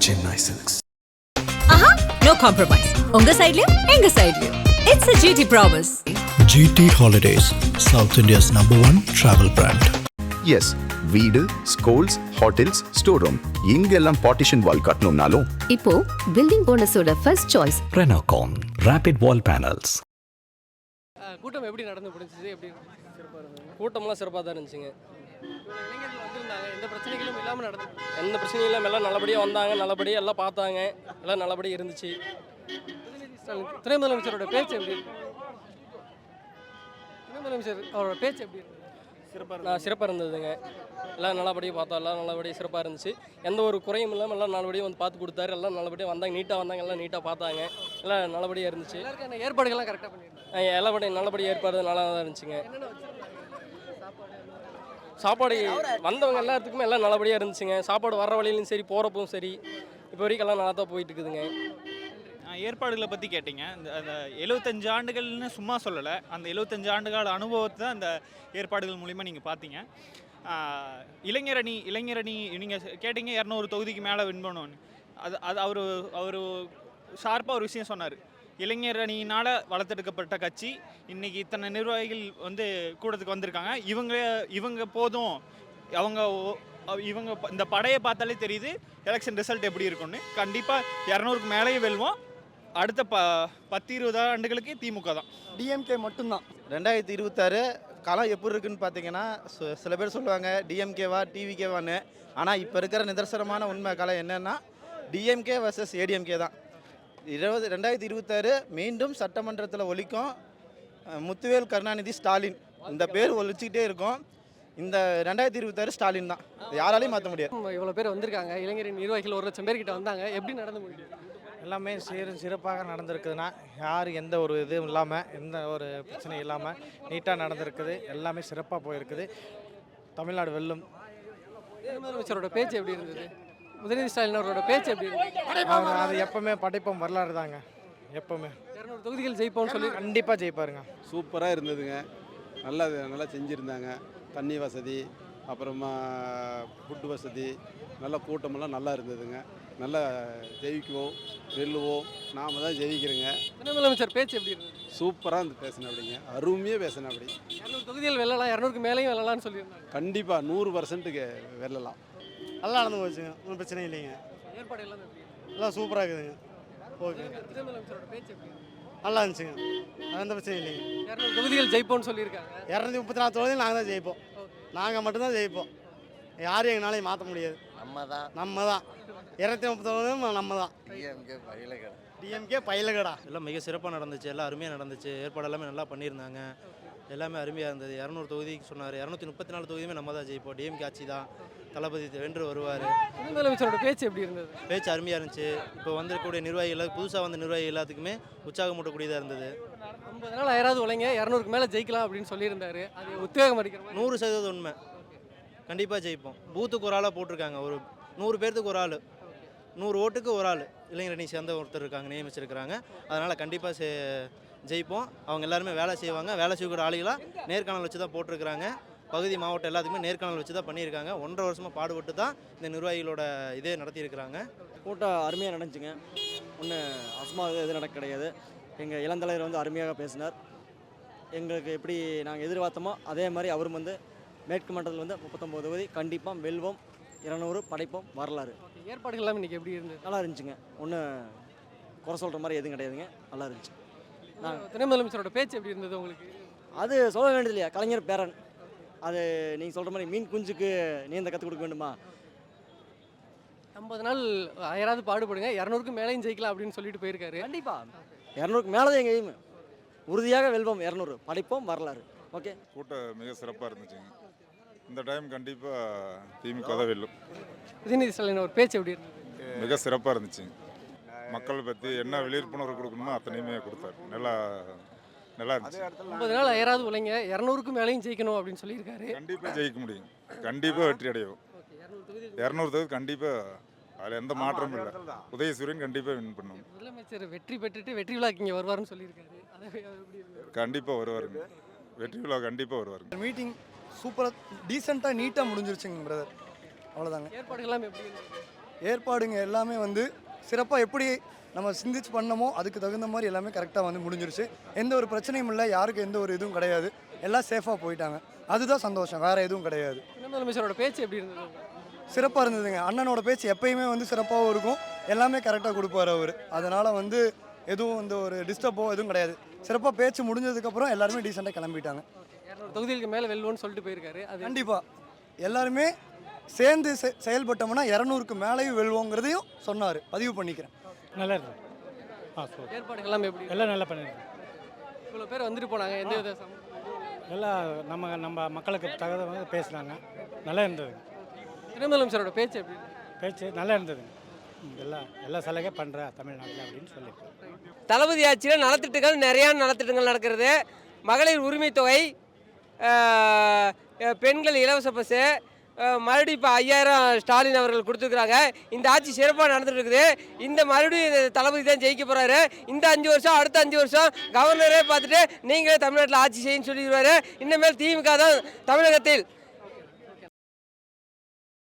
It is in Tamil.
Chennai Silks. Aha, no compromise. Unga side liyo, enga side liyo. It's a GT promise. GT Holidays, South India's #1 travel brand. Yes, வீடு, ஸ்கூல்ஸ், ஹோட்டல்ஸ், ஸ்டோர் ரூம் எங்கெல்லாம் பார்ட்டிஷன் வால் கட்டணும்னாலும் இப்போ பில்டிங் ஓனர்ஸோட first choice Renocon Rapid Wall Panels. கூட்டம் எப்படி நடந்து முடிஞ்சிச்சு? எப்படி சிறப்பாக இருந்தது? கூட்டம்லாம் சிறப்பாக தான் இருந்துச்சுங்க. இளைஞர்கள் வந்திருந்தாங்க, எந்த பிரச்சனைகளும் இல்லாமல் நடந்து, எந்த பிரச்சனையும் இல்லாமல் எல்லாம் நல்லபடியாக வந்தாங்க, நல்லபடியாக எல்லாம் பார்த்தாங்க, எல்லாம் நல்லபடியாக இருந்துச்சு. துணை முதலமைச்சரோட பேச்சு எப்படி இருக்கு? துணை முதலமைச்சர் அவரோட பேச்சு எப்படி இருக்கு? சிறப்பாக இருந்ததுங்க. எல்லாம் நல்லபடியாக பார்த்தோம், எல்லாம் நல்லபடியாக சிறப்பாக இருந்துச்சு. எந்த ஒரு குறையும் இல்லாமல் எல்லாம் நல்லபடியாக வந்து பார்த்து கொடுத்தாரு. எல்லாம் நல்லபடியாக வந்தாங்க, நீட்டாக வந்தாங்க, எல்லாம் நீட்டாக பார்த்தாங்க, எல்லாம் நல்லபடியாக இருந்துச்சு. எல்லாருக்கான ஏற்பாடுகள்லாம் கரெக்டாக பண்ணியிருந்தாங்க. எல்லாபடியும் நல்லபடியாக ஏற்பாடு நல்லா தான் இருந்துச்சுங்க. சாப்பாடு வந்தவங்க எல்லாத்துக்குமே எல்லாம் நல்லபடியாக இருந்துச்சுங்க. சாப்பாடு வர வழியிலும் சரி, போகிறப்பவும் சரி, இப்போ வரைக்கும் எல்லாம் நல்லா தான் போயிட்டு இருக்குதுங்க. ஏற்பாடுகளை பற்றி கேட்டிங்க. அந்த 75 ஆண்டுகள்னு சும்மா சொல்லலை, அந்த 75 ஆண்டுகால அனுபவத்தை தான் அந்த ஏற்பாடுகள் மூலிமா நீங்கள் பார்த்தீங்க. இளைஞரணி நீங்கள் கேட்டிங்க 200 தொகுதிக்கு மேலே வின் பண்ணணும்னு. அது அவர் ஷார்ப்பாக ஒரு விஷயம் சொன்னார். இளைஞரணியினால் வளர்த்தெடுக்கப்பட்ட கட்சி, இன்றைக்கி இத்தனை நிர்வாகிகள் வந்து கூட்டத்துக்கு வந்திருக்காங்க, இவங்க போதும், இவங்க இந்த படையை பார்த்தாலே தெரியுது எலெக்ஷன் ரிசல்ட் எப்படி இருக்குன்னு. கண்டிப்பாக 200க்கு மேலேயும் வெல்வோம். அடுத்த 10-20 ஆண்டுகளுக்கு திமுக தான், டிஎம்கே மட்டும்தான். 2026 காலம் எப்படி இருக்குன்னு பார்த்தீங்கன்னா, சில பேர் சொல்லுவாங்க டிஎம்கேவா டிவிகேவான்னு. ஆனால் இப்போ இருக்கிற நிதர்சனமான உண்மை காலம் என்னென்னா டிஎம்கே வர்சஸ் ஏடிஎம்கே தான். 2026 மீண்டும் சட்டமன்றத்தில் ஒலிக்கும் முத்துவேல் கருணாநிதி ஸ்டாலின், இந்த பேர் ஒழிச்சிக்கிட்டே இருக்கும். இந்த 2026 ஸ்டாலின் தான், யாராலையும் மாற்ற முடியாது. இவ்வளோ பேர் வந்திருக்காங்க, இளைஞரின் நிர்வாகிகள் 1,00,000 பேர்கிட்ட வந்தாங்க. எப்படி நடந்து முடியும்? எல்லாமே சிறப்பாக நடந்திருக்குதுன்னா, யார் எந்த ஒரு இதுவும் இல்லாமல், எந்த ஒரு பிரச்சனையும் இல்லாமல் நீட்டாக நடந்திருக்குது. எல்லாமே சிறப்பாக போயிருக்குது. தமிழ்நாடு வெல்லும். முதலமைச்சரோட பேச்சு எப்படி இருந்தது? உதயநிதி ஸ்டாலின் அவரோட பேச்சு எப்படி இருந்தது? அது எப்பவுமே படைப்போம் வரலாறு தாங்க. எப்பவுமே 200 தொகுதிகள் ஜெயிப்போம்னு சொல்லி கண்டிப்பாக ஜெயிப்பாருங்க. சூப்பராக இருந்ததுங்க. நல்லா செஞ்சுருந்தாங்க. தண்ணி வசதி, அப்புறமா ஃபுட்டு வசதி, நல்ல கூட்டமெல்லாம் நல்லா இருந்ததுங்க. நல்லா ஜெயிக்குவோம், வெல்லுவோம், நாம் தான் ஜெயிக்கிறோங்க. துணை முதலமைச்சர் பேச்சு எப்படி இருந்தது? சூப்பராக இருந்து பேசினேன், அப்படிங்க அருமையாக பேசினேன். அப்படி 200 தொகுதிகள் வெல்லலாம், 200க்கு மேலேயும் வெல்லலாம்னு சொல்லியிருந்தாங்க. கண்டிப்பாக 100% வெல்லலாம். நல்லா நடந்து போச்சுங்க, ஒன்றும் பிரச்சனை இல்லைங்க. ஏற்பாடு எல்லாம் எல்லாம் சூப்பராக இருக்குதுங்க. ஓகே, துணை முதலமைச்சரோட பேச்சு எப்படி இருந்தது? நல்லா இருந்துச்சுங்க, எந்த பிரச்சனையும் இல்லைங்க. 200 தொகுதிகள் ஜெயிப்போம்னு சொல்லியிருக்காங்க. 234 தொகுதியில் நாங்கள் தான் ஜெயிப்போம். நாங்கள் மட்டும்தான் ஜெயிப்போம். யாரும் எங்களாலையும் மாற்ற முடியாது. நம்ம தான் 230 நம்ம தான். டிஎம்கே பயிலகடா. எல்லாம் மிக சிறப்பாக நடந்துச்சு, எல்லாம் அருமையாக நடந்துச்சு. ஏற்பாடு எல்லாமே நல்லா பண்ணியிருந்தாங்க, எல்லாமே அருமையாக இருந்தது. 200 தொகுதிக்கு சொன்னார், 234 தொகுதியுமே நம்ம தான் ஜெயிப்போம். டிஎம்கே ஆட்சி தான், தளபதி வென்று வருவார். துணை முதலமைச்சரோட பேச்சு எப்படி இருந்தது? பேச்சு அருமையாக இருந்துச்சு. இப்போ வந்திருக்கக்கூடிய நிர்வாகிகள், புதுசாக வந்த நிர்வாகிகள் எல்லாத்துக்குமே உற்சாகம் மூட்டக்கூடியதாக இருந்தது. 50 நாள் ஆயிராது உழைங்க, 200க்கு மேலே ஜெயிக்கலாம் அப்படின்னு சொல்லியிருந்தாரு. அது உத்வேகம் அடிக்கிற மாதிரி. 100% உண்மை. கண்டிப்பாக ஜெயிப்போம். பூத்துக்கு ஒரு ஆளாக போட்டிருக்காங்க, ஒரு 100 பேர்த்துக்கு ஒரு ஆள், 100 ஓட்டுக்கு ஒரு ஆள் இளைஞரணி சேர்ந்த ஒருத்தர் இருக்காங்க, நியமிச்சிருக்கிறாங்க. அதனால் கண்டிப்பாக ஜெயிப்போம். அவங்க எல்லாருமே வேலை செய்வாங்க. வேலை செய்யக்கூடிய ஆளுகளாக நேர்காணல் வச்சு தான் போட்டிருக்கிறாங்க. பகுதி மாவட்டம் எல்லாத்துக்குமே நேர்காணல் வச்சு தான் பண்ணியிருக்காங்க. 1.5 வருஷமாக பாடுபட்டு தான் இந்த நிர்வாகிகளோட இதே நடத்தியிருக்கிறாங்க. கூட்டம் அருமையாக நடந்துச்சுங்க. ஒன்றும் அசமாக எதுவும் நடக்க கிடையாது. எங்கள் இளந்தலைவர் வந்து அருமையாக பேசினார். எங்களுக்கு எப்படி நாங்கள் எதிர்பார்த்தோமோ அதே மாதிரி அவரும் வந்து மேற்கு மண்டலத்தில் வந்து 39 தொகுதி கண்டிப்பாக வெல்வோம், 200 படைப்போம், வரலாறு. ஏற்பாடுகள் எல்லாம் இன்றைக்கி எப்படி இருந்தது? நல்லா இருந்துச்சுங்க, ஒன்றும் குறை சொல்கிற மாதிரி எதுவும் கிடையாதுங்க, நல்லா இருந்துச்சு. துணை முதலமைச்சரோட பேச்சு எப்படி இருந்தது உங்களுக்கு? அது சொல்ல வேண்டியது இல்லையா, கலைஞர் பேரன். அது நீங்கள் சொல்கிற மாதிரி மீன் குஞ்சுக்கு நீந்த கற்றுக் கொடுக்க வேண்டுமா? 50 நாள் ஆயிராது பாடுபடுங்க, 200க்கு மேலேயும் ஜெயிக்கலாம் அப்படின்னு சொல்லிட்டு போயிருக்காரு. கண்டிப்பாக 200க்கு மேலே தான் எங்கள் எய்மு. உறுதியாக வெல்வோம், 200 படைப்போம், வரலாறு. ஓகே, கூட்டம் மிக சிறப்பாக இருந்துச்சுங்க. இந்த டைம் கண்டிப்பாக திமுக தான் வெல்லும். உதயநிதி ஸ்டாலின் ஒரு பேச்சு எப்படி இருந்தது? மிக சிறப்பாக இருந்துச்சு. மக்களை பற்றி என்ன விழிப்புணர்வு கொடுக்கணுமோ அத்தனையுமே கொடுத்தாரு. நல்லா இருந்துச்சு. 50 நாள் ஆயிராது உழைங்க, 200க்கு மேலேயும் ஜெயிக்கணும் அப்படின்னு சொல்லியிருக்காரு. கண்டிப்பாக ஜெயிக்க முடியும், கண்டிப்பாக வெற்றி அடையும். 200 தொகுதி கண்டிப்பாக, அதில் எந்த மாற்றமும் இல்லை. உதயசூரியன் கண்டிப்பாக வின் பண்ணுவோம். முதலமைச்சர் வெற்றி பெற்றுட்டு வெற்றி விழாக்கு இங்கே வருவாருன்னு சொல்லியிருக்காரு. கண்டிப்பாக வருவாருங்க, வெற்றி விழா கண்டிப்பாக வருவாருங்க. மீட்டிங் சூப்பராக டீசெண்டாக நீட்டாக முடிஞ்சிருச்சுங்க பிரதர். அவ்வளோதாங்க. ஏற்பாடுகள்லாம் எப்படி இருந்தது? ஏற்பாடுங்க எல்லாமே வந்து சிறப்பாக எப்படி நம்ம சிந்திச்சு பண்ணமோ அதுக்கு தகுந்த மாதிரி எல்லாமே கரெக்டாக வந்து முடிஞ்சிருச்சு. எந்த ஒரு பிரச்சனையும் இல்லை, யாருக்கும் எந்த ஒரு இதுவும் கிடையாது, எல்லாம் சேஃபாக போயிட்டாங்க. அதுதான் சந்தோஷம், வேறு எதுவும் கிடையாது. துணை முதலமைச்சரோட பேச்சு எப்படி இருந்தது? சிறப்பாக இருந்ததுங்க. அண்ணனோட பேச்சு எப்பயுமே வந்து சிறப்பாகவும் இருக்கும், எல்லாமே கரெக்டாக கொடுப்பார் அவர். அதனால் வந்து எதுவும் வந்து ஒரு டிஸ்டர்போ எதுவும் கிடையாது. சிறப்பாக பேச்சு முடிஞ்சதுக்கப்புறம் எல்லாருமே டீசெண்டாக கிளம்பிட்டாங்க. 200 தொகுதிகளுக்கு மேலே வெல்வோன்னு சொல்லிட்டு போயிருக்காரு. அது கண்டிப்பாக எல்லாருமே சேர்ந்து செயல்பட்டோம்னா 200க்கு மேலேயும் வெல்வோங்கிறதையும் சொன்னார். பதிவு பண்ணிக்கிறேன். நல்லா இருக்கு. ஏற்பாடுகள் எல்லாம் எப்படி? எல்லாம் நல்லா பண்ணியிருக்கேன். இவ்வளோ பேர் வந்துட்டு போனாங்க, எந்த வித எல்லாம் நம்ம மக்களுக்கு தகுந்த பேசுனாங்க, நல்லா இருந்தது. துணை முதலமைச்சரோட பேச்சு எப்படி? பேச்சு நல்லா இருந்தது. எல்லா சலுகை பண்ணுற தமிழ்நாட்டில் அப்படின்னு சொல்லியிருக்கேன். தளபதி ஆட்சியில் நலத்திட்டங்கள் நிறையா நலத்திட்டங்கள் நடக்கிறது. மகளிர் உரிமை தொகை, பெண்கள் இலவச பஸ்ஸு, மறுபடியும் இப்போ 5000 ஸ்டாலின் அவர்கள் கொடுத்துருக்குறாங்க. இந்த ஆட்சி சிறப்பாக நடந்துட்டு இருக்குது. இந்த மறுபடியும் தளபதி தான் ஜெயிக்க போகிறாரு. இந்த 5 வருஷம், அடுத்த 5 வருஷம் கவர்னரே பார்த்துட்டு நீங்களே தமிழ்நாட்டில் ஆட்சி செய்யுன்னு சொல்லிடுவார். இனிமேல் திமுக தான் தமிழகத்தில்